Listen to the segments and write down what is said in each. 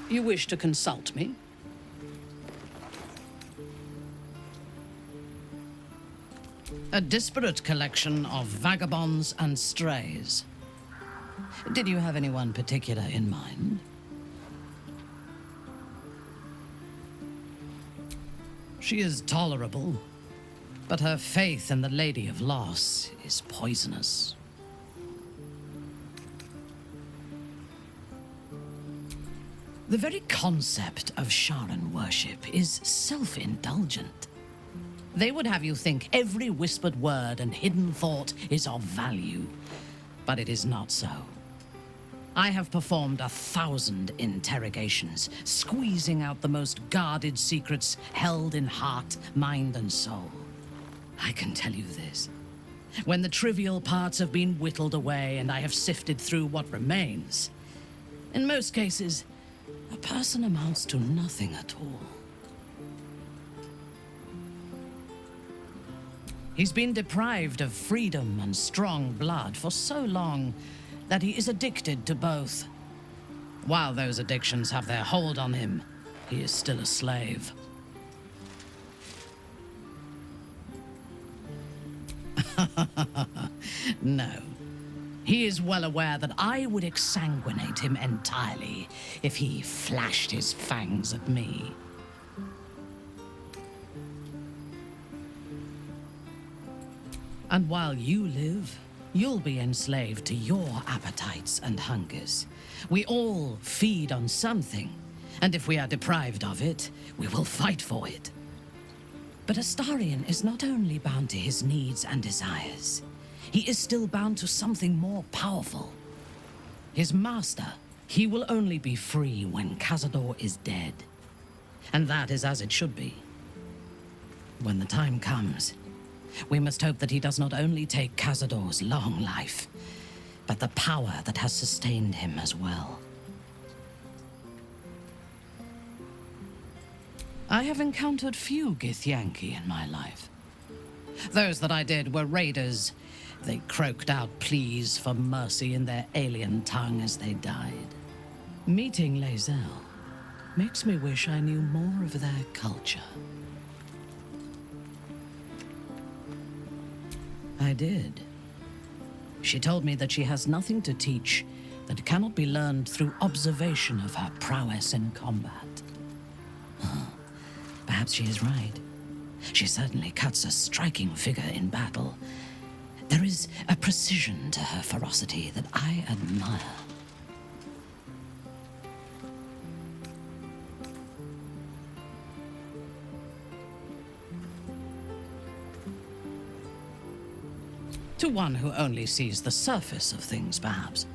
You wish to consult me? A disparate collection of vagabonds and strays. Did you have anyone particular in mind? She is tolerable, but her faith in the Lady of Loss is poisonous. The very concept of Sharan worship is self-indulgent. They would have you think every whispered word and hidden thought is of value, but it is not so. I have performed 1,000 interrogations, squeezing out the most guarded secrets held in heart, mind, and soul. I can tell you this. When the trivial parts have been whittled away and I have sifted through what remains, in most cases, a person amounts to nothing at all. He's been deprived of freedom and strong blood for so long that he is addicted to both. While those addictions have their hold on him, he is still a slave. No. He is well aware that I would exsanguinate him entirely if he flashed his fangs at me. And while you live, you'll be enslaved to your appetites and hungers. We all feed on something, and if we are deprived of it, we will fight for it. But Astarion is not only bound to his needs and desires, he is still bound to something more powerful. His master, he will only be free when Cazador is dead. And that is as it should be. When the time comes, we must hope that he does not only take Cazador's long life, but the power that has sustained him as well. I have encountered few Githyanki in my life. Those that I did were raiders. They croaked out pleas for mercy in their alien tongue as they died. Meeting Lae'zel makes me wish I knew more of their culture. I did. She told me that she has nothing to teach that cannot be learned through observation of her prowess in combat. Perhaps she is right. She certainly cuts a striking figure in battle. There is a precision to her ferocity that I admire. To one who only sees the surface of things, perhaps.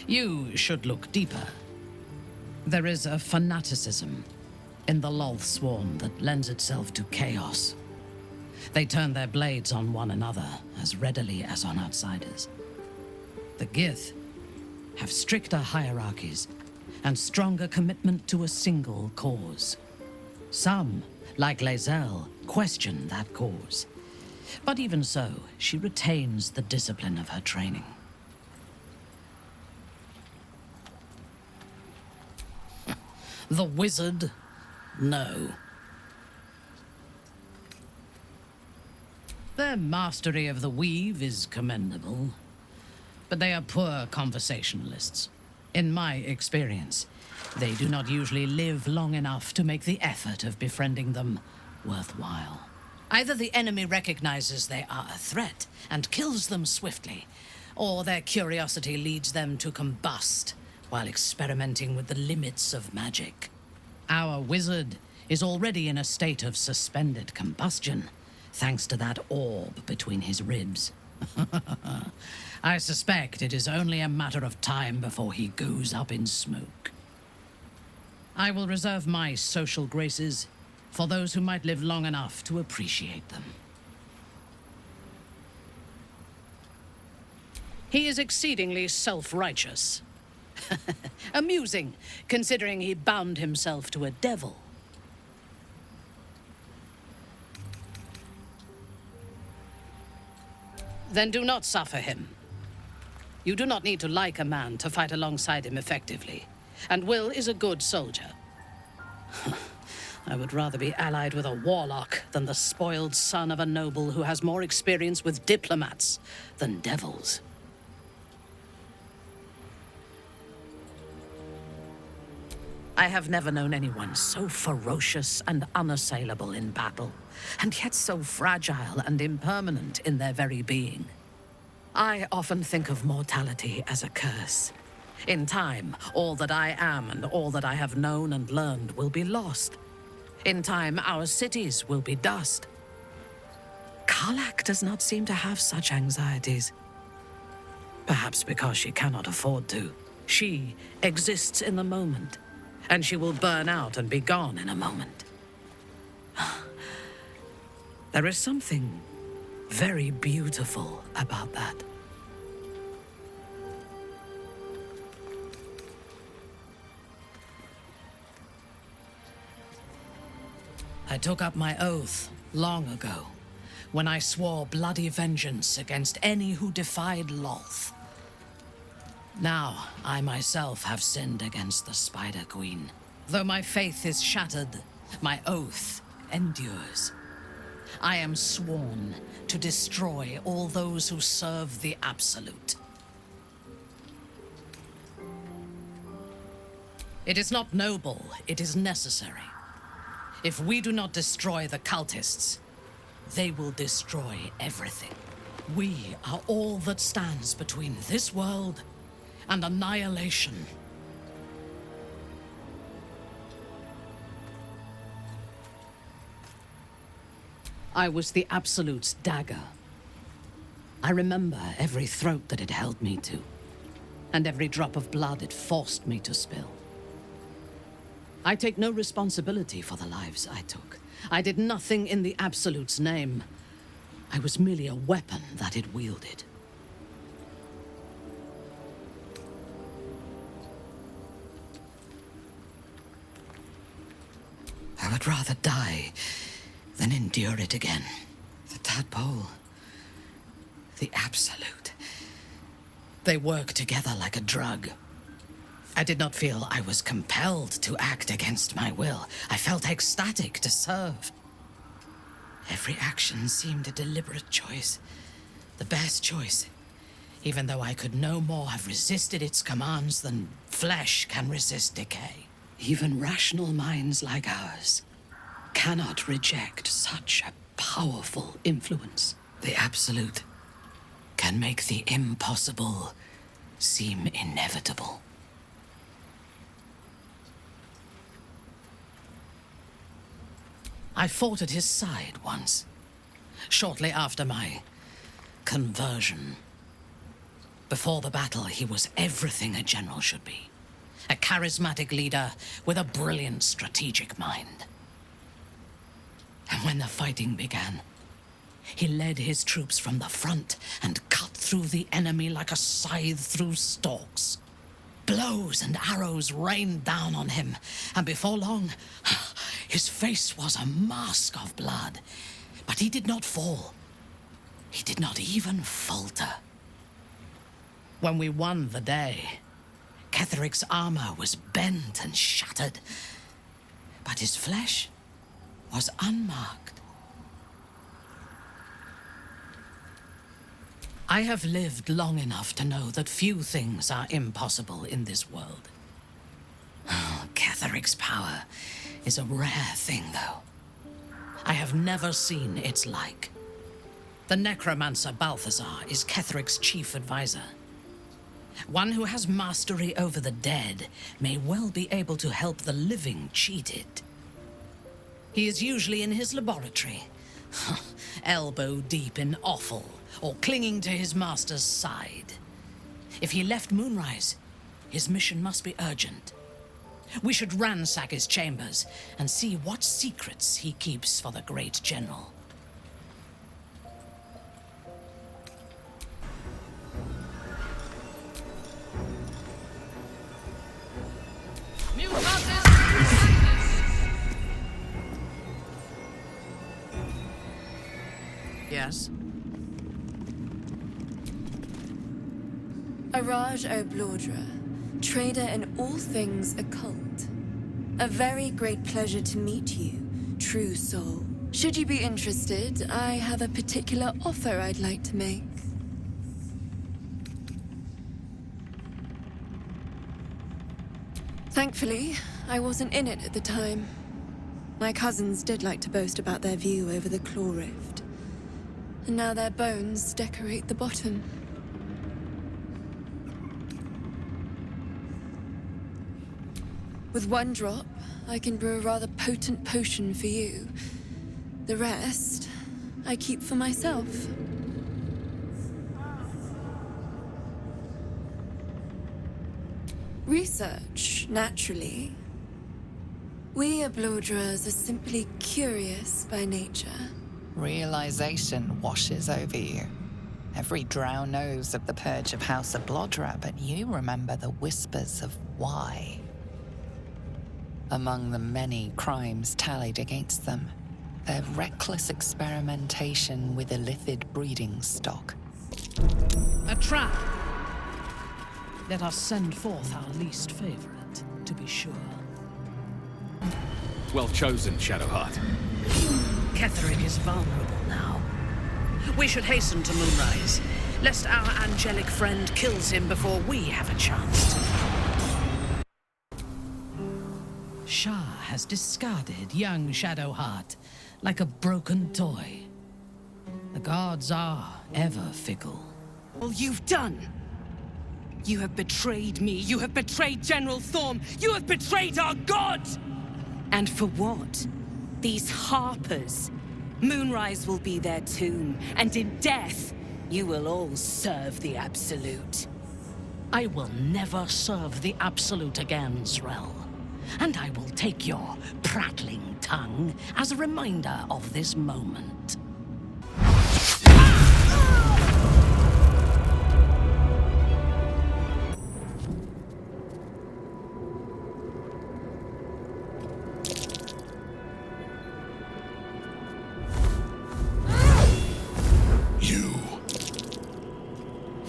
You should look deeper. There is a fanaticism in the Loth Swarm that lends itself to chaos. They turn their blades on one another as readily as on outsiders. The Gith have stricter hierarchies and stronger commitment to a single cause. Some, like Lae'zel, question that cause. But even so, she retains the discipline of her training. The wizard? No. Their mastery of the weave is commendable, but they are poor conversationalists. In my experience, they do not usually live long enough to make the effort of befriending them worthwhile. Either the enemy recognizes they are a threat and kills them swiftly, or their curiosity leads them to combust while experimenting with the limits of magic. Our wizard is already in a state of suspended combustion, thanks to that orb between his ribs. I suspect it is only a matter of time before he goes up in smoke. I will reserve my social graces for those who might live long enough to appreciate them. He is exceedingly self-righteous. Amusing, considering he bound himself to a devil. Then do not suffer him. You do not need to like a man to fight alongside him effectively, and Will is a good soldier. I would rather be allied with a warlock than the spoiled son of a noble who has more experience with diplomats than devils. I have never known anyone so ferocious and unassailable in battle, and yet so fragile and impermanent in their very being. I often think of mortality as a curse. In time, all that I am and all that I have known and learned will be lost. In time, our cities will be dust. Karlach does not seem to have such anxieties. Perhaps because she cannot afford to. She exists in the moment, and she will burn out and be gone in a moment. There is something very beautiful about that. I took up my oath long ago, when I swore bloody vengeance against any who defied Lolth. Now, I myself have sinned against the Spider Queen. Though my faith is shattered, my oath endures. I am sworn to destroy all those who serve the Absolute. It is not noble, it is necessary. If we do not destroy the cultists, they will destroy everything. We are all that stands between this world and annihilation. I was the Absolute's dagger. I remember every throat that it held me to, and every drop of blood it forced me to spill. I take no responsibility for the lives I took. I did nothing in the Absolute's name. I was merely a weapon that it wielded. I would rather die than endure it again. The tadpole, the Absolute. They work together like a drug. I did not feel I was compelled to act against my will. I felt ecstatic to serve. Every action seemed a deliberate choice. The best choice. Even though I could no more have resisted its commands than flesh can resist decay. Even rational minds like ours cannot reject such a powerful influence. The Absolute can make the impossible seem inevitable. I fought at his side once, shortly after my conversion. Before the battle, he was everything a general should be. A charismatic leader with a brilliant strategic mind. And when the fighting began, he led his troops from the front and cut through the enemy like a scythe through stalks. Blows and arrows rained down on him, and before long, his face was a mask of blood. But he did not fall. He did not even falter. When we won the day, Ketheric's armor was bent and shattered, but his flesh was unmarked. I have lived long enough to know that few things are impossible in this world. Ketheric's power is a rare thing, though. I have never seen its like. The necromancer Balthazar is Ketheric's chief advisor. One who has mastery over the dead may well be able to help the living cheated. He is usually in his laboratory, elbow deep in offal, or clinging to his master's side. If he left Moonrise, his mission must be urgent. We should ransack his chambers and see what secrets he keeps for the great general. Yes? Araj O'Blodra, trader in all things occult. A very great pleasure to meet you, true soul. Should you be interested, I have a particular offer I'd like to make. Thankfully, I wasn't in it at the time. My cousins did like to boast about their view over the Claw Rift. And now their bones decorate the bottom. With one drop, I can brew a rather potent potion for you. The rest, I keep for myself. Research, naturally. We Ablodras are simply curious by nature. Realization washes over you. Every drow knows of the purge of House Ablodra, but you remember the whispers of why. Among the many crimes tallied against them, their reckless experimentation with illithid breeding stock. A trap! Let us send forth our least favorite, to be sure. Well chosen, Shadowheart. Ketheric is vulnerable now. We should hasten to Moonrise, lest our angelic friend kills him before we have a chance to. Shah has discarded young Shadowheart like a broken toy. The gods are ever fickle. All you've done! You have betrayed me, you have betrayed General Thorm, you have betrayed our god! And for what? These harpers. Moonrise will be their tomb, and in death, you will all serve the Absolute. I will never serve the Absolute again, Zrel. And I will take your prattling tongue as a reminder of this moment.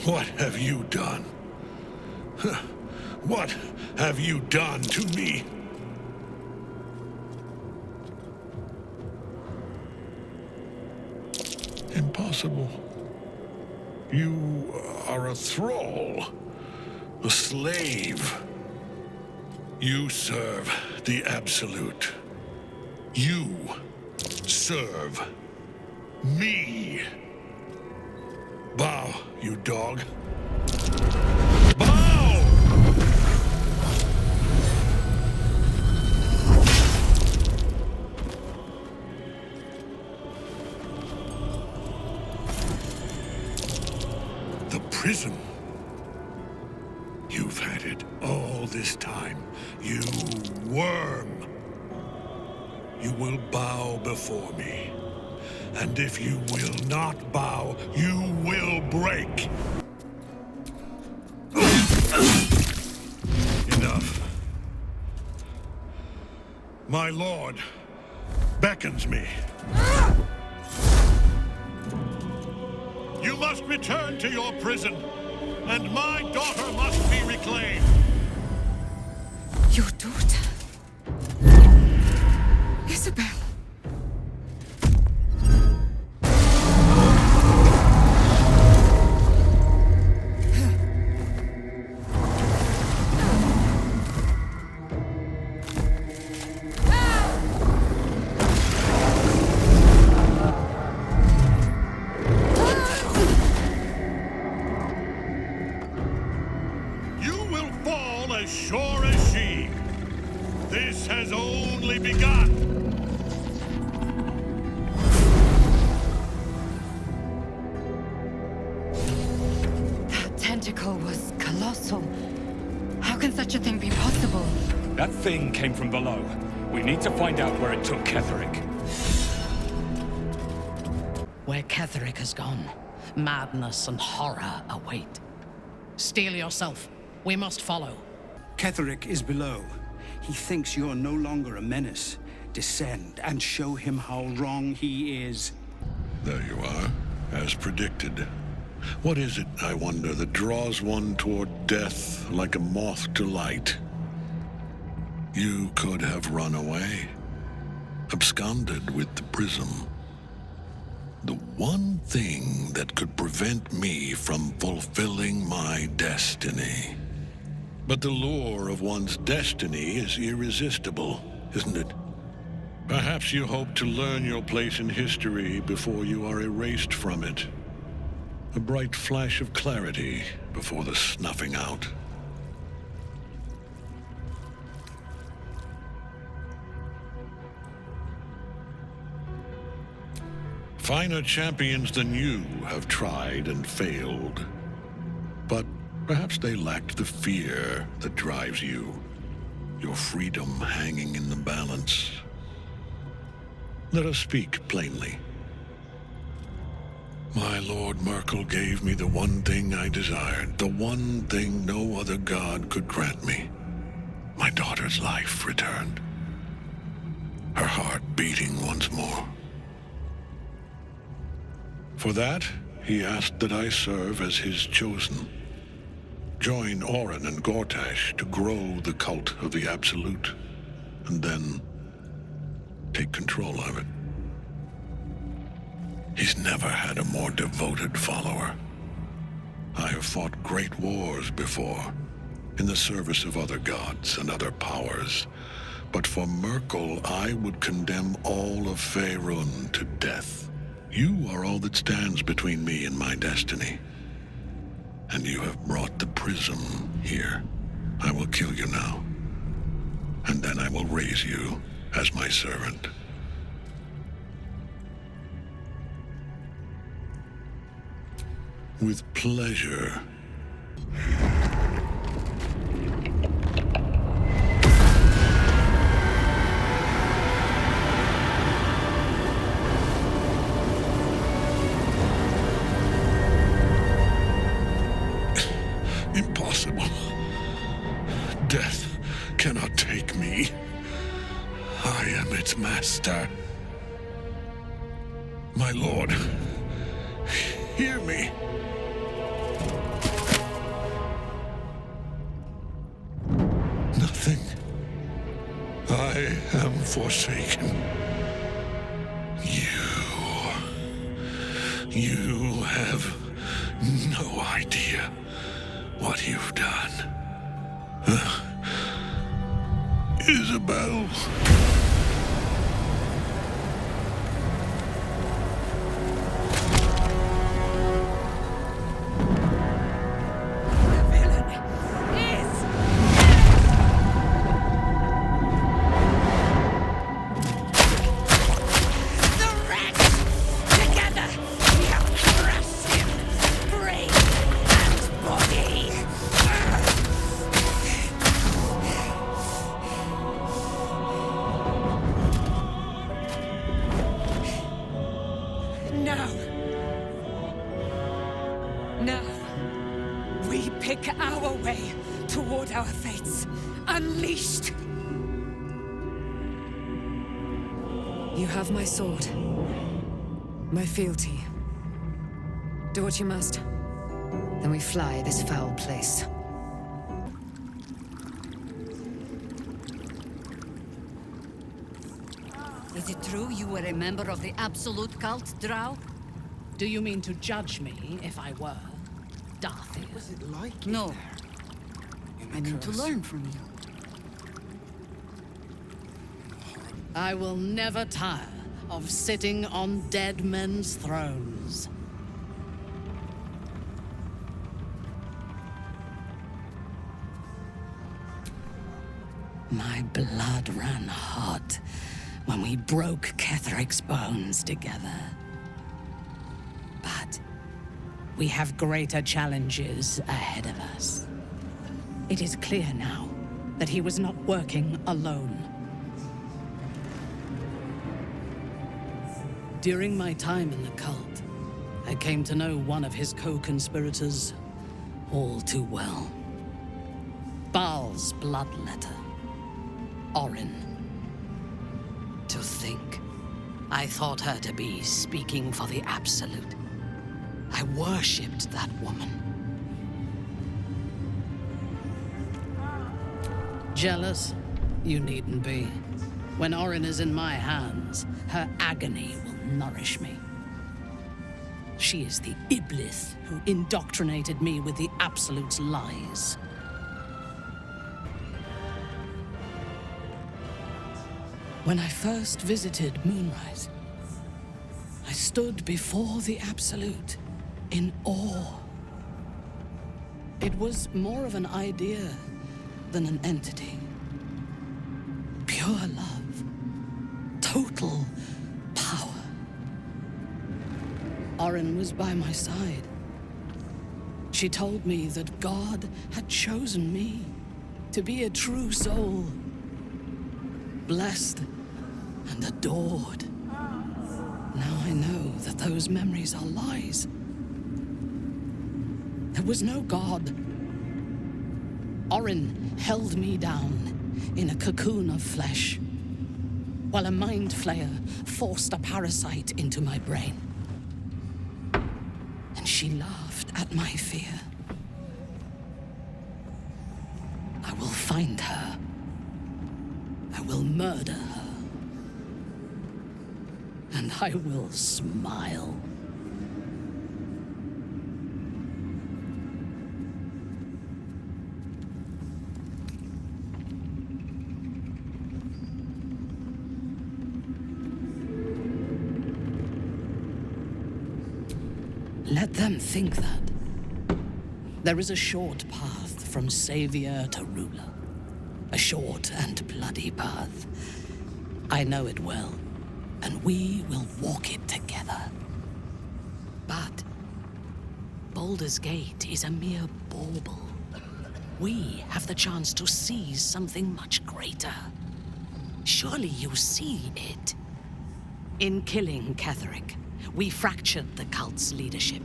What have you done? What have you done to me? Impossible. You are a thrall, a slave. You serve the Absolute. You serve me. Bow, you dog. Bow! The prison. You've had it all this time, you worm. You will bow before me. And if you will not bow, you will break. Enough. My lord beckons me. You must return to your prison, and my daughter must be reclaimed. Your daughter? Isabel. As sure as she. This has only begun. That tentacle was colossal. How can such a thing be possible? That thing came from below. We need to find out where it took Ketheric. Where Ketheric has gone, madness and horror await. Steel yourself. We must follow. Ketheric is below. He thinks you're no longer a menace. Descend and show him how wrong he is. There you are, as predicted. What is it, I wonder, that draws one toward death like a moth to light? You could have run away, absconded with the prism. The one thing that could prevent me from fulfilling my destiny. But the lure of one's destiny is irresistible, isn't it? Perhaps you hope to learn your place in history before you are erased from it. A bright flash of clarity before the snuffing out. Finer champions than you have tried and failed. But perhaps they lacked the fear that drives you. Your freedom hanging in the balance. Let us speak plainly. My Lord Merkel gave me the one thing I desired, the one thing no other god could grant me. My daughter's life returned. Her heart beating once more. For that, he asked that I serve as his chosen. Join Orin and Gortash to grow the cult of the Absolute, and then take control of it. He's never had a more devoted follower. I have fought great wars before, in the service of other gods and other powers, but for Merkel I would condemn all of Faerun to death. You are all that stands between me and my destiny. And you have brought the prism here. I will kill you now. And then I will raise you as my servant. With pleasure. Impossible. Death cannot take me. I am its master. My lord, hear me. Nothing. I am forsaken. You have no idea what you've done. Isabel. Now, we pick our way toward our fates, unleashed. You have my sword. My fealty. Do what you must. Then we fly this foul place. Is it true you were a member of the Absolute Cult, Drow? Do you mean to judge me if I were, Darthy? What was it like? No. I mean to learn from you. I will never tire of sitting on dead men's thrones. My blood ran hot when we broke Ketheric's bones together. But we have greater challenges ahead of us. It is clear now that he was not working alone. During my time in the cult, I came to know one of his co-conspirators all too well. Baal's bloodletter, Orin. To think, I thought her to be speaking for the Absolute. I worshipped that woman. Jealous? You needn't be. When Orin is in my hands, her agony will nourish me. She is the Iblis who indoctrinated me with the Absolute's lies. When I first visited Moonrise, I stood before the Absolute in awe. It was more of an idea than an entity. Pure love. Total power. Orin was by my side. She told me that God had chosen me to be a true soul. Blessed and adored. Now I know that those memories are lies. There was no God. Orin held me down in a cocoon of flesh, while a mind flayer forced a parasite into my brain. And she laughed at my fear. I will find her. I will murder her. And I will smile. Let them think that. There is a short path from savior to ruler. A short and bloody path. I know it well, and we will walk it together. But Baldur's Gate is a mere bauble. We have the chance to seize something much greater. Surely you see it. In killing Ketheric, we fractured the cult's leadership.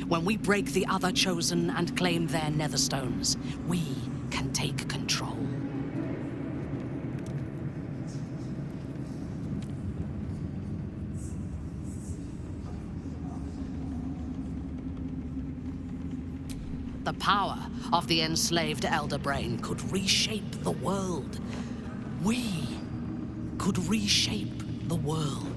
When we break the other Chosen and claim their Netherstones, we can take control. The power of the enslaved Elder Brain could reshape the world. We could reshape the world.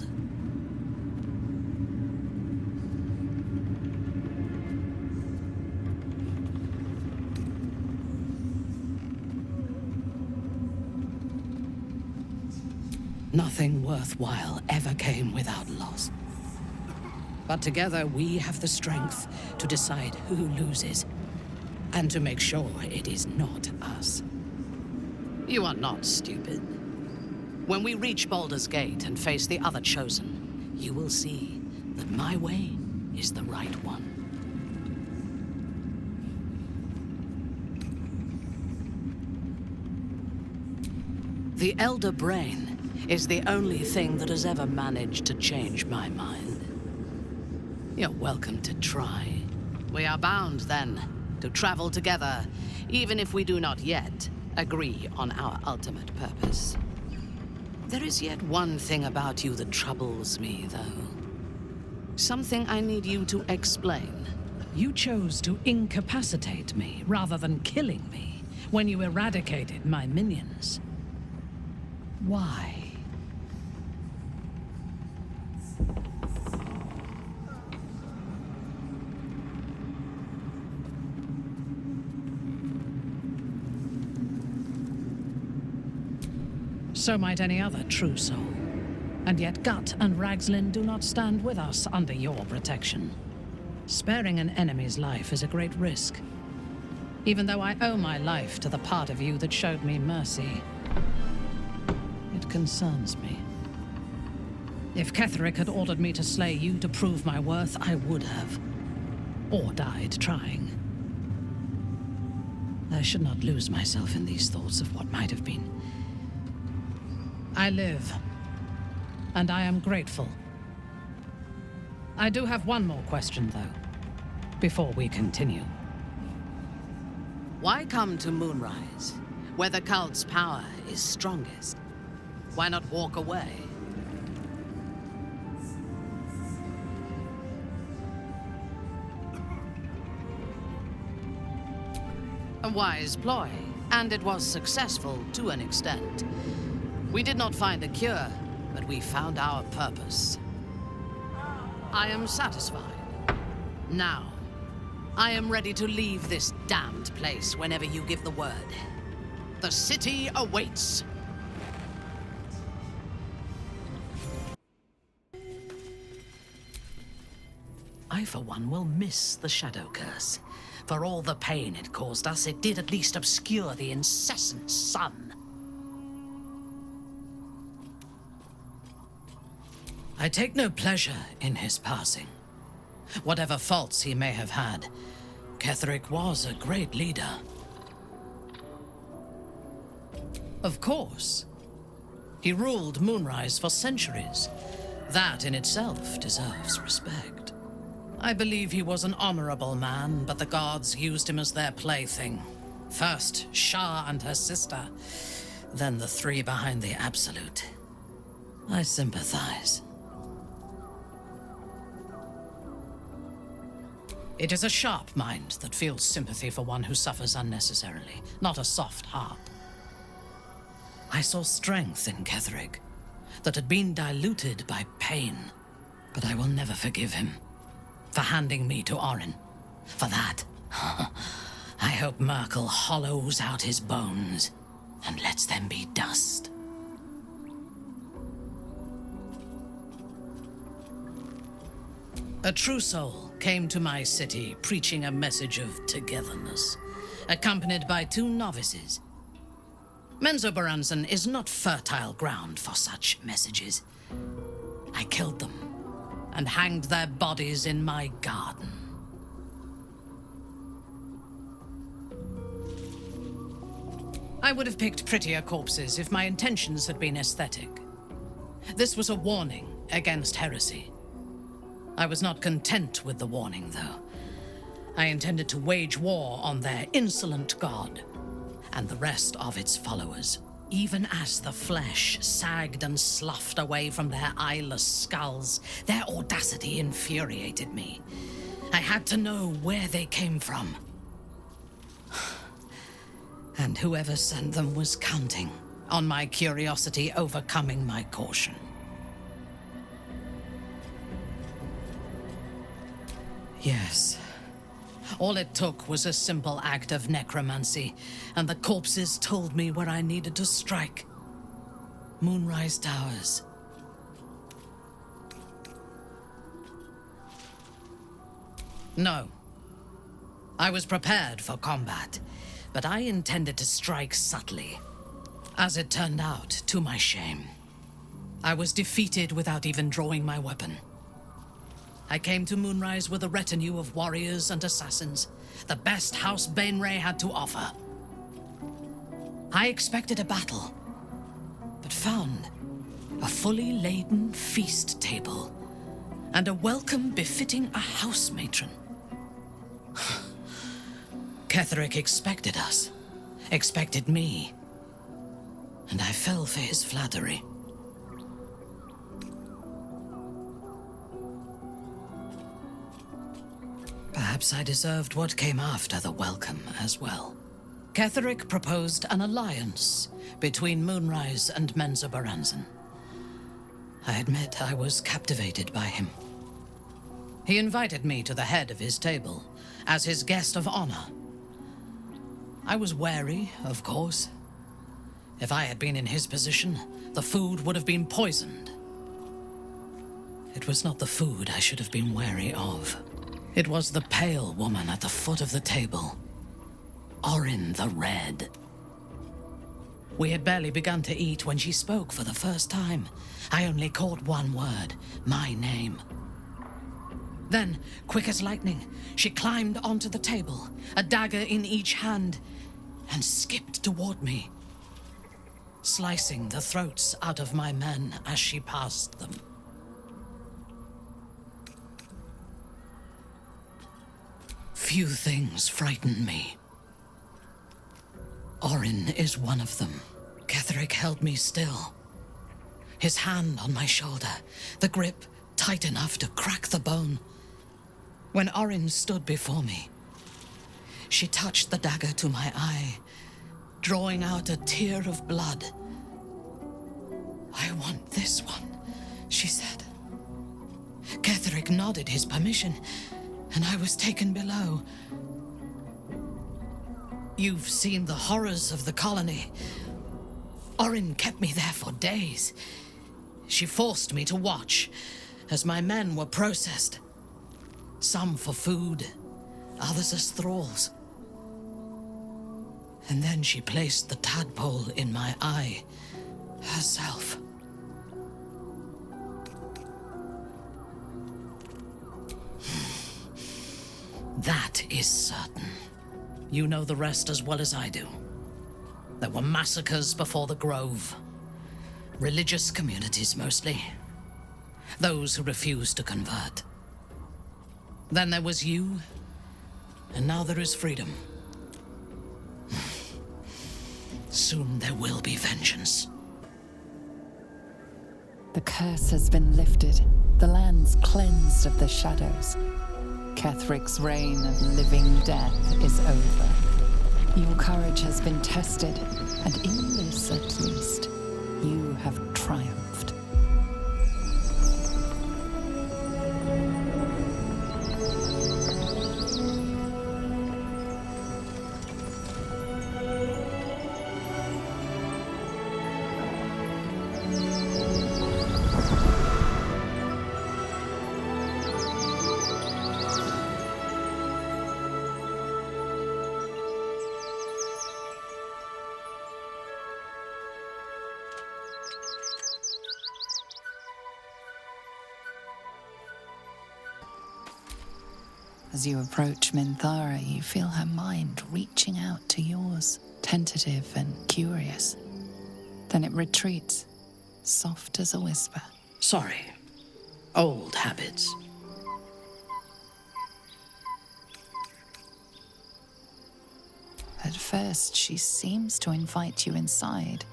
Nothing worthwhile ever came without loss. But together we have the strength to decide who loses, and to make sure it is not us. You are not stupid. When we reach Baldur's Gate and face the other Chosen, you will see that my way is the right one. The Elder Brain is the only thing that has ever managed to change my mind. You're welcome to try. We are bound, then, to travel together, even if we do not yet agree on our ultimate purpose. There is yet one thing about you that troubles me, though. Something I need you to explain. You chose to incapacitate me rather than killing me when you eradicated my minions. Why? So might any other true soul. And yet Gut and Ragslin do not stand with us under your protection. Sparing an enemy's life is a great risk. Even though I owe my life to the part of you that showed me mercy, it concerns me. If Ketheric had ordered me to slay you to prove my worth, I would have. Or died trying. I should not lose myself in these thoughts of what might have been. I live, and I am grateful. I do have one more question, though, before we continue. Why come to Moonrise, where the cult's power is strongest? Why not walk away? A wise ploy. And it was successful to an extent. We did not find a cure, but we found our purpose. I am satisfied. Now, I am ready to leave this damned place whenever you give the word. The city awaits. I, for one, will miss the Shadow Curse. For all the pain it caused us, it did at least obscure the incessant sun. I take no pleasure in his passing. Whatever faults he may have had, Ketheric was a great leader. Of course. He ruled Moonrise for centuries. That in itself deserves respect. I believe he was an honorable man, but the gods used him as their plaything. First, Shah and her sister, then the three behind the Absolute. I sympathize. It is a sharp mind that feels sympathy for one who suffers unnecessarily, not a soft heart. I saw strength in Ketheric that had been diluted by pain, but I will never forgive him for handing me to Orin. For that, I hope Merkel hollows out his bones and lets them be dust. A true soul came to my city preaching a message of togetherness, accompanied by 2 novices. Menzoberranzan is not fertile ground for such messages. I killed them and hanged their bodies in my garden. I would have picked prettier corpses if my intentions had been aesthetic. This was a warning against heresy. I was not content with the warning, though. I intended to wage war on their insolent god and the rest of its followers, even as the flesh sagged and sloughed away from their eyeless skulls. Their audacity infuriated me. I had to know where they came from. And whoever sent them was counting on my curiosity overcoming my caution. Yes. All it took was a simple act of necromancy, and the corpses told me where I needed to strike. Moonrise Towers. No. I was prepared for combat, but I intended to strike subtly. As it turned out, to my shame, I was defeated without even drawing my weapon. I came to Moonrise with a retinue of warriors and assassins, the best House Bainray had to offer. I expected a battle, but found a fully laden feast table and a welcome befitting a house matron. Ketheric expected us, expected me, and I fell for his flattery. Perhaps I deserved what came after the welcome as well. Ketheric proposed an alliance between Moonrise and Menzoberranzan. I admit I was captivated by him. He invited me to the head of his table as his guest of honor. I was wary, of course. If I had been in his position, the food would have been poisoned. It was not the food I should have been wary of. It was the pale woman at the foot of the table. Orin the Red. We had barely begun to eat when she spoke for the first time. I only caught one word, my name. Then, quick as lightning, she climbed onto the table, a dagger in each hand, and skipped toward me, slicing the throats out of my men as she passed them. Few things frighten me. Orin is one of them. Ketheric held me still, his hand on my shoulder, the grip tight enough to crack the bone. When Orin stood before me, she touched the dagger to my eye, drawing out a tear of blood. "I want this one," she said. Ketherick nodded his permission, and I was taken below. You've seen the horrors of the colony. Orin kept me there for days. She forced me to watch as my men were processed. Some for food, others as thralls. And then she placed the tadpole in my eye herself. That is certain. You know the rest as well as I do. There were massacres before the Grove. Religious communities, mostly. Those who refused to convert. Then there was you, and now there is freedom. Soon there will be vengeance. The curse has been lifted. The land's cleansed of the shadows. Ketherick's reign of living death is over. Your courage has been tested, and in this at least, you have triumphed. As you approach Minthara, you feel her mind reaching out to yours, tentative and curious. Then it retreats, soft as a whisper. Sorry. Old habits. At first, she seems to invite you inside.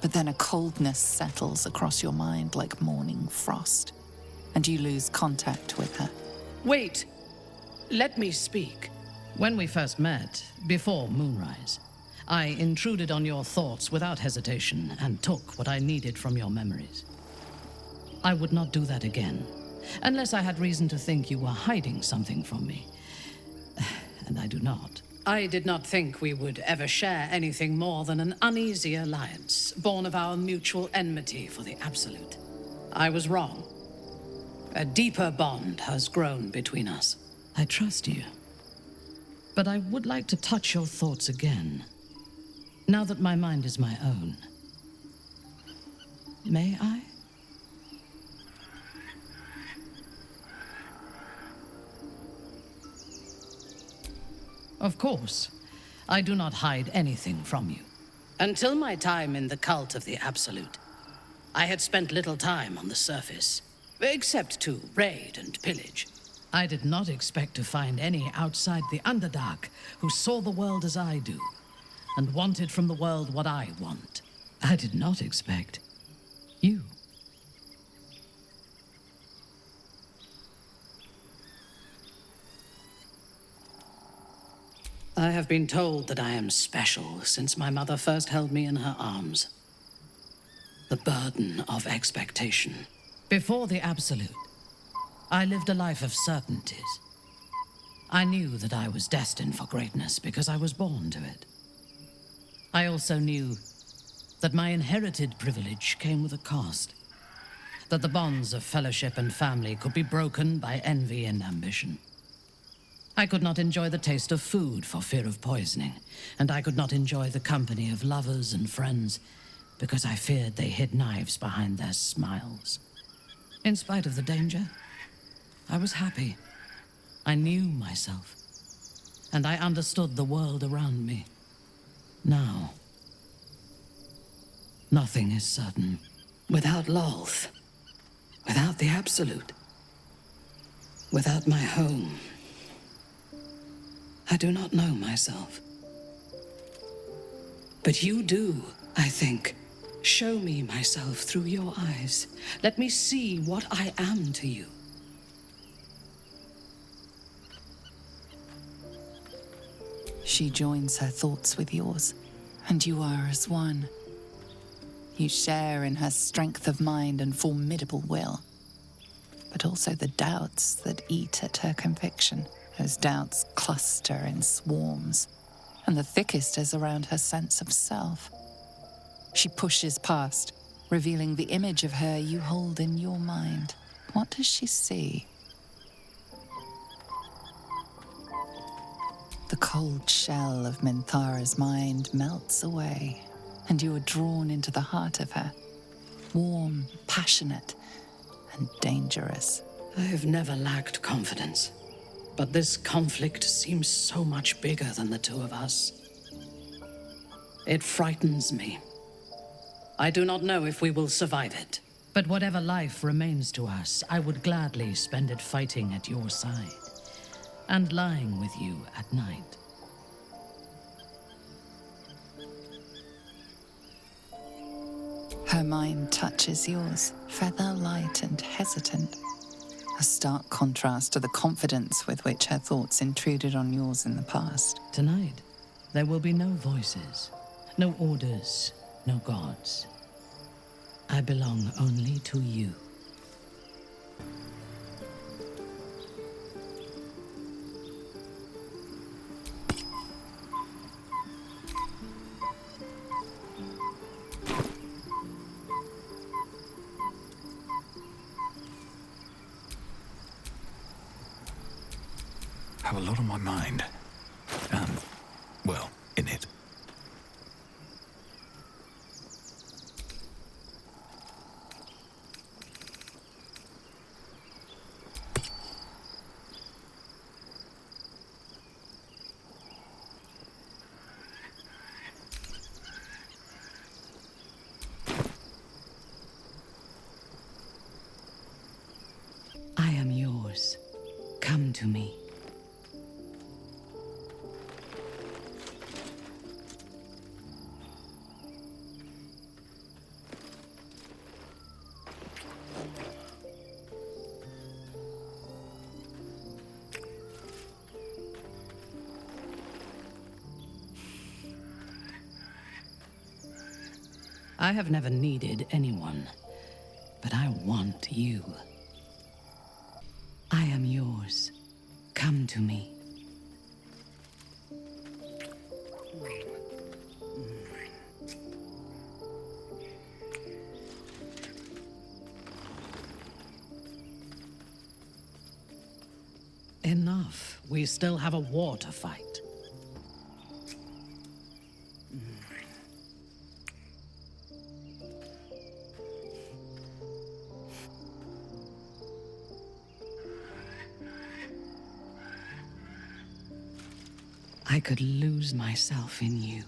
But then a coldness settles across your mind like morning frost, and you lose contact with her. Wait. Let me speak. When we first met, before moonrise, I intruded on your thoughts without hesitation and took what I needed from your memories. I would not do that again, unless I had reason to think you were hiding something from me. And I do not. I did not think we would ever share anything more than an uneasy alliance, born of our mutual enmity for the Absolute. I was wrong. A deeper bond has grown between us. I trust you. But I would like to touch your thoughts again, now that my mind is my own. May I? Of course. I do not hide anything from you. Until my time in the cult of the Absolute, I had spent little time on the surface, except to raid and pillage. I did not expect to find any outside the Underdark who saw the world as I do, and wanted from the world what I want. I did not expect you. I have been told that I am special since my mother first held me in her arms. The burden of expectation. Before the Absolute, I lived a life of certainties. I knew that I was destined for greatness because I was born to it. I also knew that my inherited privilege came with a cost. That the bonds of fellowship and family could be broken by envy and ambition. I could not enjoy the taste of food for fear of poisoning, and I could not enjoy the company of lovers and friends because I feared they hid knives behind their smiles. In spite of the danger, I was happy. I knew myself, and I understood the world around me. Now, nothing is certain. Without Lolth, without the Absolute, without my home, I do not know myself. But you do, I think. Show me myself through your eyes. Let me see what I am to you. She joins her thoughts with yours, And you are as one. You share in her strength of mind and formidable will, but also the doubts that eat at her conviction. Those doubts cluster in swarms, and the thickest is around her sense of self. She pushes past, revealing the image of her you hold in your mind. What does she see? The cold shell of Minthara's mind melts away, and you are drawn into the heart of her, warm, passionate, and dangerous. I have never lacked confidence, but this conflict seems so much bigger than the two of us. It frightens me. I do not know if we will survive it, but whatever life remains to us, I would gladly spend it fighting at your side and lying with you at night. Her mind touches yours, feather light and hesitant. A stark contrast to the confidence with which her thoughts intruded on yours in the past. Tonight, there will be no voices, no orders, no gods. I belong only to you. Have a lot on my mind. Well, in it. I am yours. Come to me. I have never needed anyone, but I want you. I am yours. Come to me. Enough. We still have a war to fight. I could lose myself in you.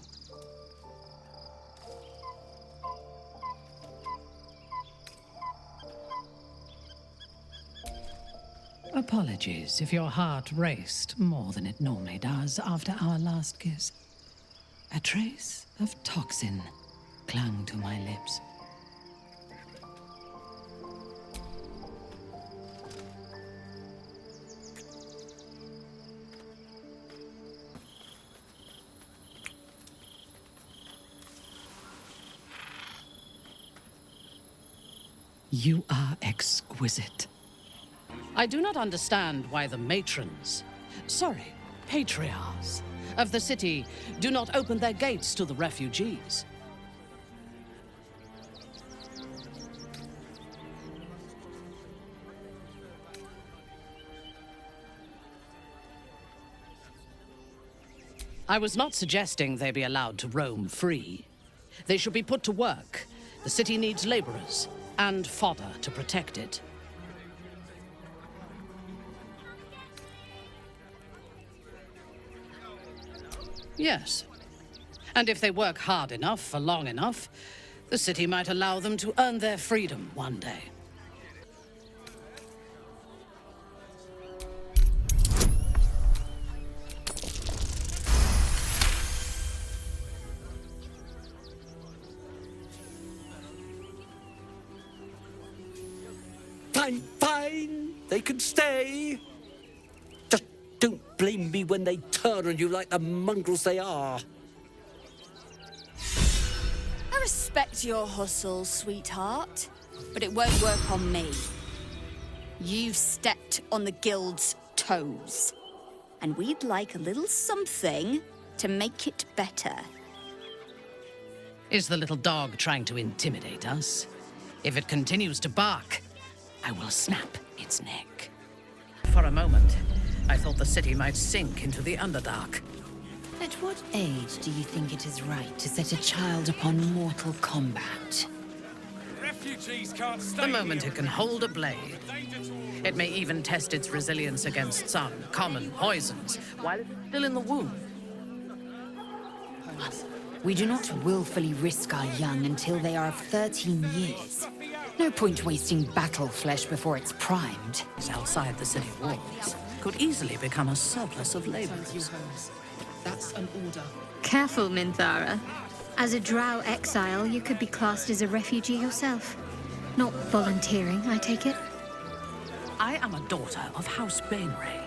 Apologies if your heart raced more than it normally does after our last kiss. A trace of toxin clung to my lips. You are exquisite. I do not understand why the patriarchs of the city do not open their gates to the refugees. I was not suggesting they be allowed to roam free. They should be put to work. The city needs laborers and fodder to protect it. Yes. And if they work hard enough for long enough, the city might allow them to earn their freedom one day. Fine. They can stay. Just don't blame me when they turn on you like the mongrels they are. respect your hustle, sweetheart, but it won't work on me. You've stepped on the guild's toes, and we'd like a little something to make it better. Is the little dog trying to intimidate us? If it continues to bark, I will snap its neck. For a moment, I thought the city might sink into the Underdark. At what age do you think it is right to set a child upon mortal combat? Refugees can't stay The moment here. it can hold a blade. It may even test its resilience against some common poisons while it's still in the womb. We do not willfully risk our young until they are of 13 years. No point wasting battle flesh before it's primed. Outside the city walls could easily become a surplus of laborers. That's an order. Careful, Minthara. As a drow exile, you could be classed as a refugee yourself. Not volunteering, I take it? I am a daughter of House Bainray.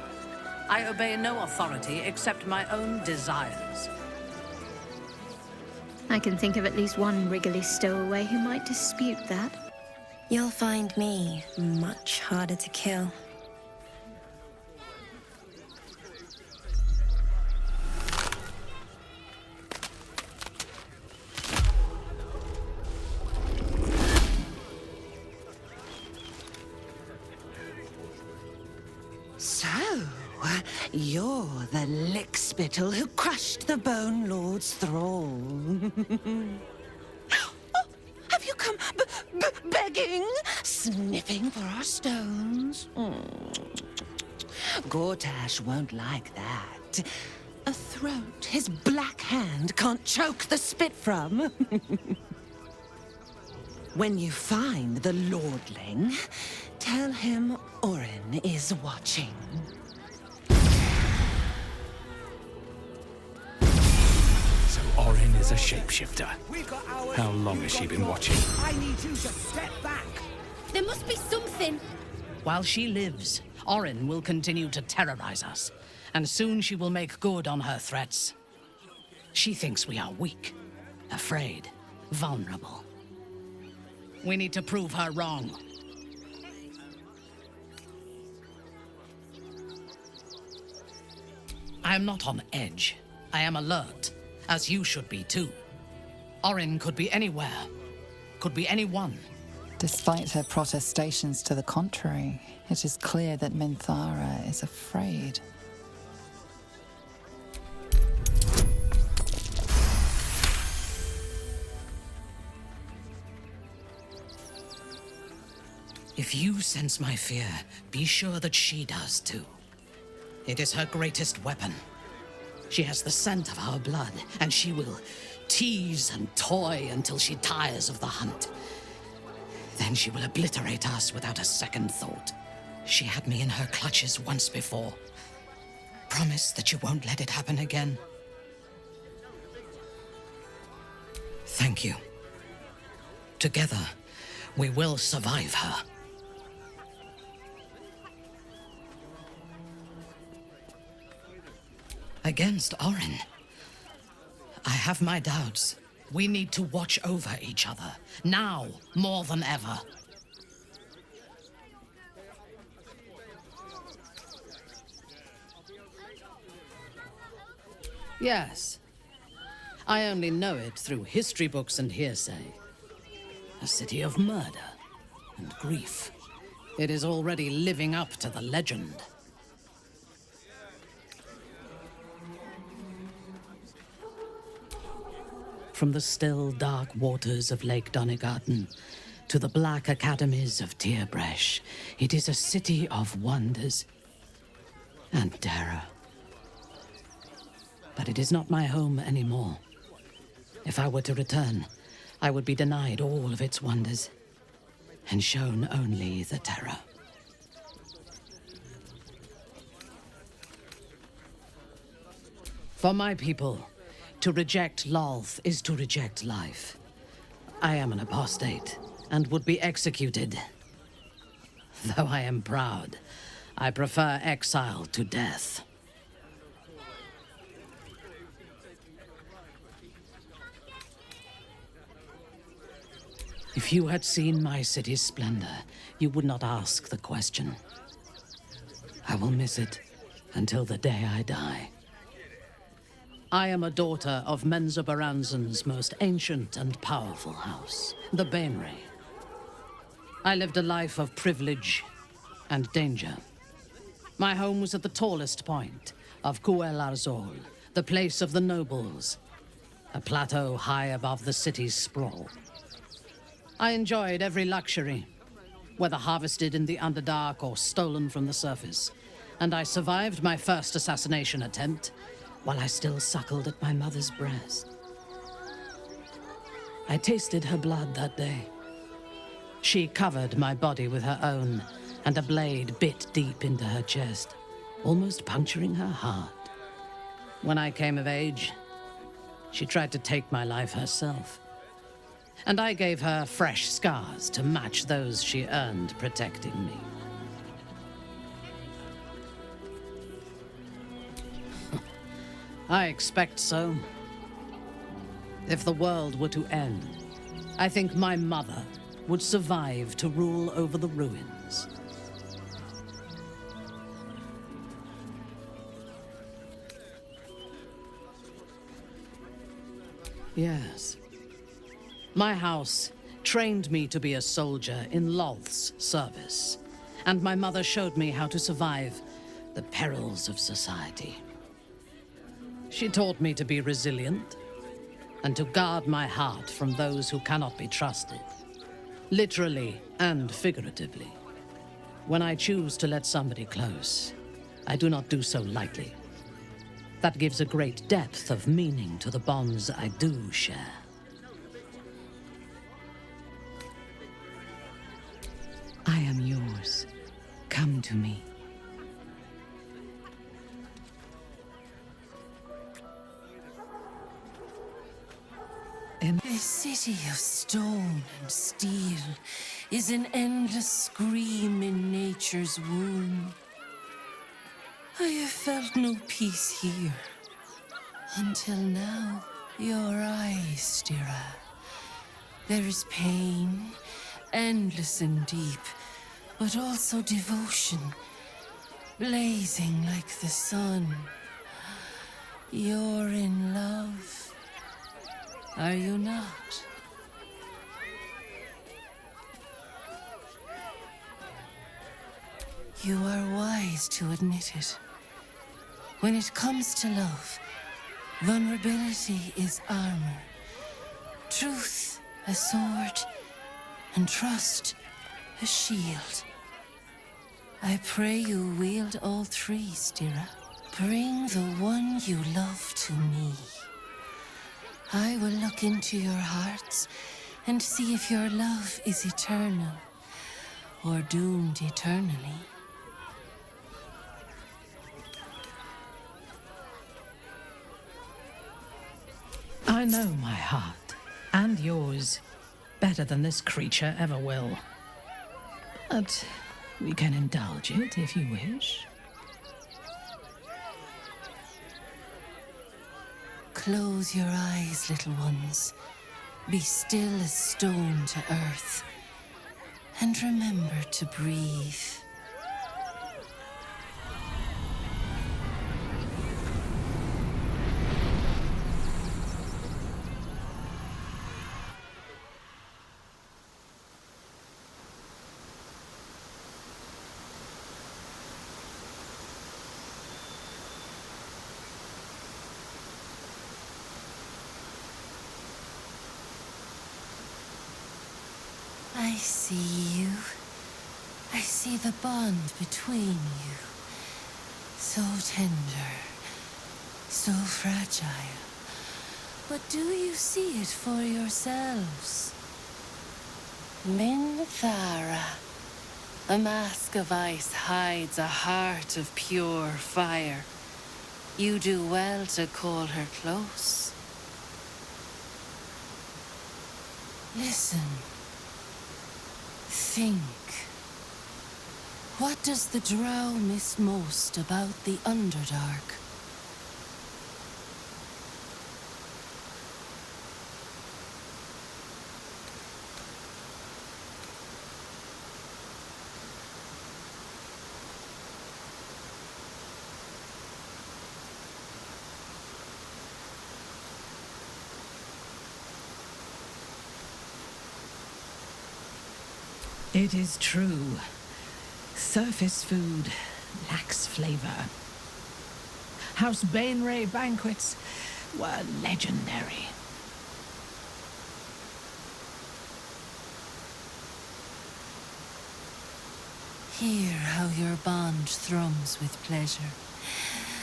I obey no authority except my own desires. I can think of at least one Wriggly stowaway who might dispute that. You'll find me much harder to kill. So, you're the lickspittle who crushed the Bone Lord's thrall. Oh, have you come begging? Sniffing for our stones? Gortash won't like that. A throat his black hand can't choke the spit from. When you find the Lordling, tell him Orin is watching. So Orin is a shapeshifter. How long has she been watching? I need you to step back. There must be something. While she lives, Orin will continue to terrorize us, and soon she will make good on her threats. She thinks we are weak, afraid, vulnerable. We need to prove her wrong. I am not on edge. I am alert, as you should be too. Orin could be anywhere, could be anyone. Despite her protestations to the contrary, it is clear that Minthara is afraid. If you sense my fear, be sure that she does too. It is her greatest weapon. She has the scent of our blood, and she will tease and toy until she tires of the hunt. Then she will obliterate us without a second thought. She had me in her clutches once before. Promise that you won't let it happen again. Thank you. Together, we will survive her. Against Orin? I have my doubts. We need to watch over each other, now more than ever. Yes. I only know it through history books and hearsay. A city of murder and grief. It is already living up to the legend. From the still, dark waters of Lake Donegarten to the black academies of Tierbresh, it is a city of wonders and terror. But it is not my home anymore. If I were to return, I would be denied all of its wonders and shown only the terror. For my people, to reject Lolth is to reject life. I am an apostate and would be executed. Though I am proud, I prefer exile to death. If you had seen my city's splendor, you would not ask the question. I will miss it until the day I die. I am a daughter of Menza Baranzan's most ancient and powerful house, the Bainray. I lived a life of privilege and danger. My home was at the tallest point of Kuel Arzol, the place of the nobles, a plateau high above the city's sprawl. I enjoyed every luxury, whether harvested in the Underdark or stolen from the surface, and I survived my first assassination attempt while I still suckled at my mother's breast. I tasted her blood that day. She covered my body with her own, and a blade bit deep into her chest, almost puncturing her heart. When I came of age, she tried to take my life herself, and I gave her fresh scars to match those she earned protecting me. I expect so. If the world were to end, I think my mother would survive to rule over the ruins. Yes. My house trained me to be a soldier in Loth's service, and my mother showed me how to survive the perils of society. She taught me to be resilient and to guard my heart from those who cannot be trusted, literally and figuratively. When I choose to let somebody close, I do not do so lightly. That gives a great depth of meaning to the bonds I do share. I am yours. Come to me. A city of stone and steel is an endless scream in nature's womb. I have felt no peace here. Until now, your eyes, Stira. There is pain, endless and deep, but also devotion, blazing like the sun. You're in love. Are you not? You are wise to admit it. When it comes to love, vulnerability is armor, truth a sword, and trust a shield. I pray you wield all three, Stira. Bring the one you love to me. I will look into your hearts and see if your love is eternal or doomed eternally. I know my heart, and yours, better than this creature ever will. But we can indulge it if you wish. Close your eyes, little ones. Be still as stone to earth. And remember to breathe. I see you. I see the bond between you. So tender, so fragile. But do you see it for yourselves? Minthara. A mask of ice hides a heart of pure fire. You do well to call her close. Listen. Think. What does the Drow miss most about the Underdark? It is true. Surface food lacks flavor. House Bainray banquets were legendary. Hear how your bond thrums with pleasure.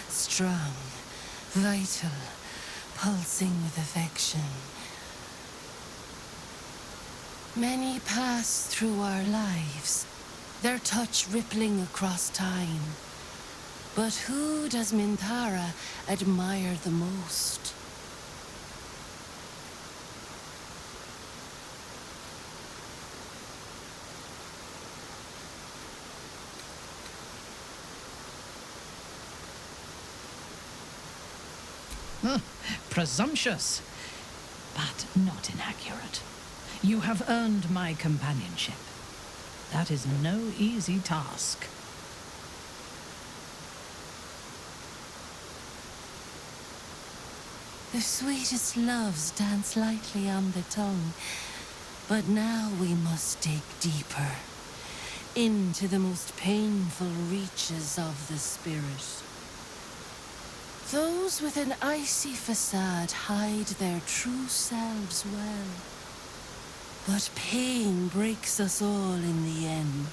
Strong, vital, pulsing with affection. Many pass through our lives, their touch rippling across time. But who does Minthara admire the most? Presumptuous, but not inaccurate. You have earned my companionship. That is no easy task. The sweetest loves dance lightly on the tongue, but now we must dig deeper, into the most painful reaches of the spirit. Those with an icy facade hide their true selves well, but pain breaks us all in the end.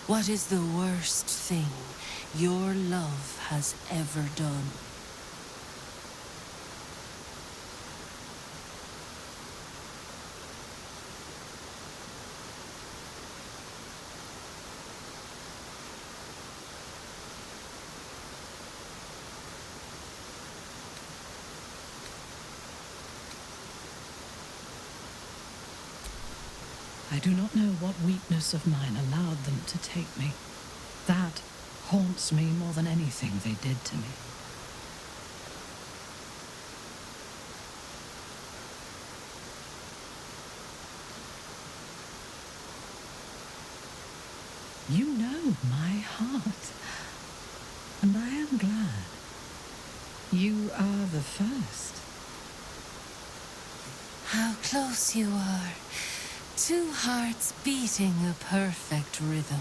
What is the worst thing your love has ever done? I do not know what weakness of mine allowed them to take me. That haunts me more than anything they did to me. You know my heart, and I am glad. You are the first. How close you are. Two hearts beating a perfect rhythm.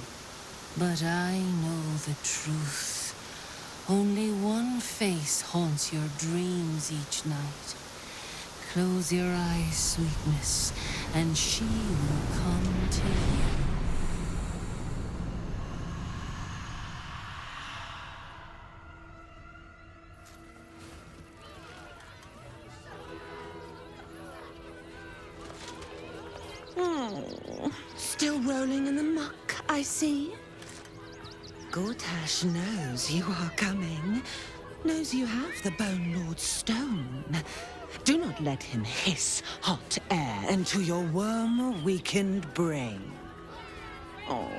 But I know the truth. Only one face haunts your dreams each night. Close your eyes, sweetness, and she will come to you. Still rolling in the muck, I see. Gortash knows you are coming. Knows you have the Bone Lord's stone. Do not let him hiss hot air into your worm-weakened brain. Oh,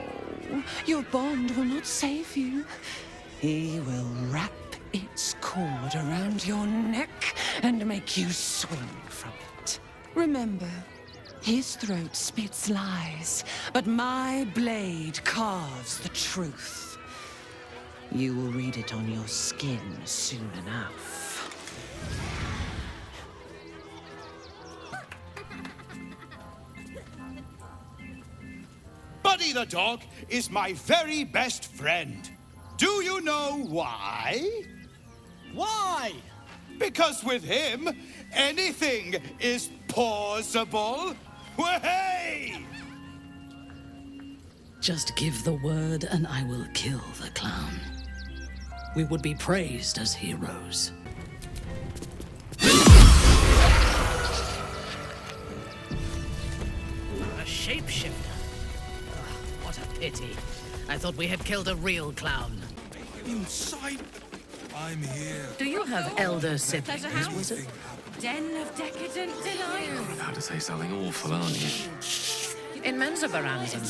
your bond will not save you. He will wrap its cord around your neck and make you swing from it. Remember, his throat spits lies, but my blade carves the truth. You will read it on your skin soon enough. Buddy the dog is my very best friend. Do you know why? Why? Because with him, anything is possible. Way! Just give the word and I will kill the clown. We would be praised as heroes. A shapeshifter? Ugh, what a pity. I thought we had killed a real clown. Inside. I'm here. Do you have elder siblings, wizard? Den of decadent delight. You're about to say something awful, aren't you? In Menzoberranzan,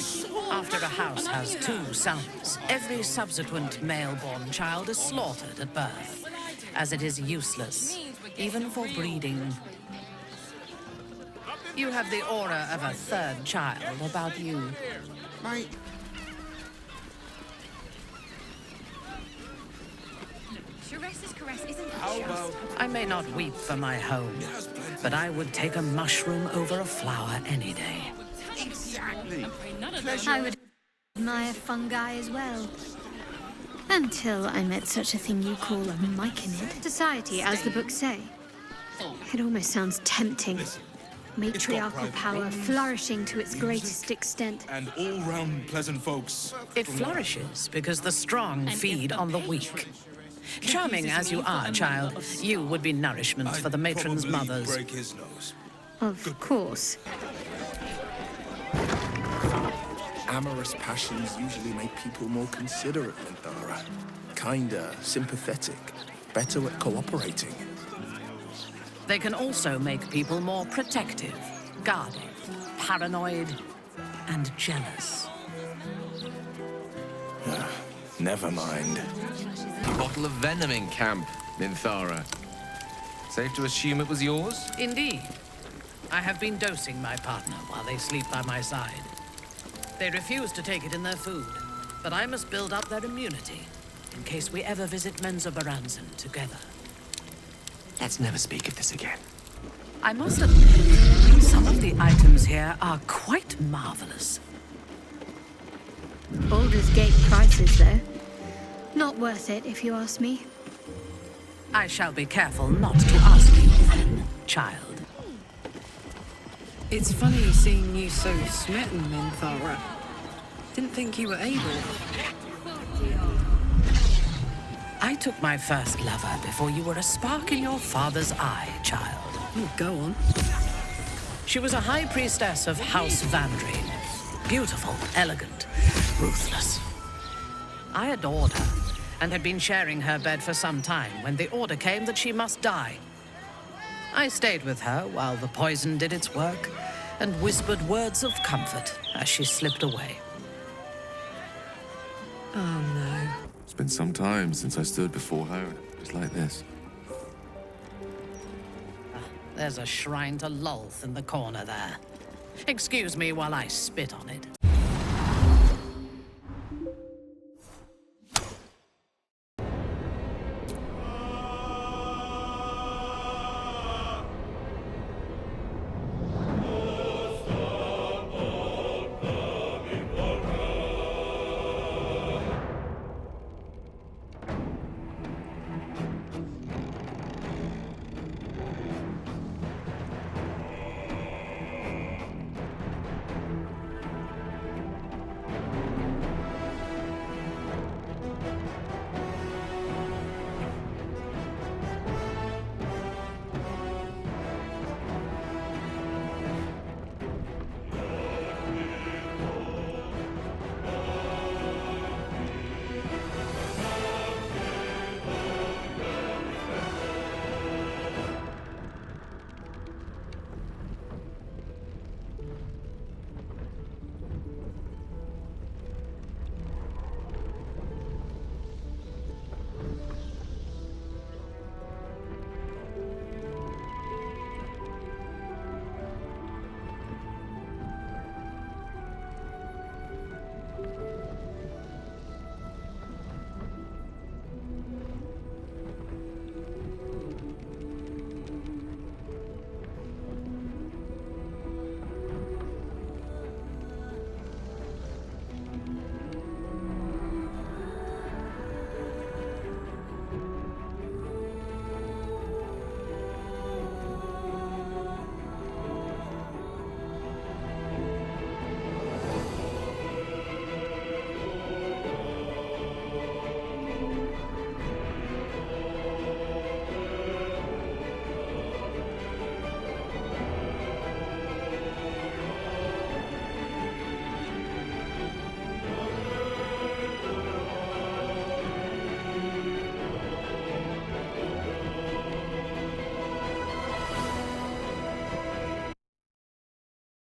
after a house has 2 sons, every subsequent male-born child is slaughtered at birth, as it is useless, even for breeding. You have the aura of a 3rd child about you. Mate. I may not weep for my home, but I would take a mushroom over a flower any day. Exactly. I would admire fungi as well. Until I met such a thing you call a myconid. Society, as the books say. It almost sounds tempting. Matriarchal power flourishing to its greatest extent. And all-round pleasant folks. It flourishes because the strong feed on the weak. Charming as you are, child, you would be nourishment for the matron's mothers. Break his nose. Of course. Amorous passions usually make people more considerate, Minthara. Kinder, sympathetic, better at cooperating. They can also make people more protective, guarded, paranoid, and jealous. Never mind. A bottle of venom in camp, Minthara. Safe to assume it was yours? Indeed. I have been dosing my partner while they sleep by my side. They refuse to take it in their food, but I must build up their immunity in case we ever visit Menzoberranzan together. Let's never speak of this again. I must admit, some of the items here are quite marvelous. Baldur's Gate prices, though. Not worth it, if you ask me. I shall be careful not to ask you then, child. It's funny seeing you so smitten, Minthara. Didn't think you were able. I took my first lover before you were a spark in your father's eye, child. Oh, go on. She was a high priestess of House Vandrine. Beautiful, elegant, ruthless. I adored her, and had been sharing her bed for some time when the order came that she must die. I stayed with her while the poison did its work, and whispered words of comfort as she slipped away. Oh, no. It's been some time since I stood before her, and it was like this. There's a shrine to Lolth in the corner there. Excuse me while I spit on it.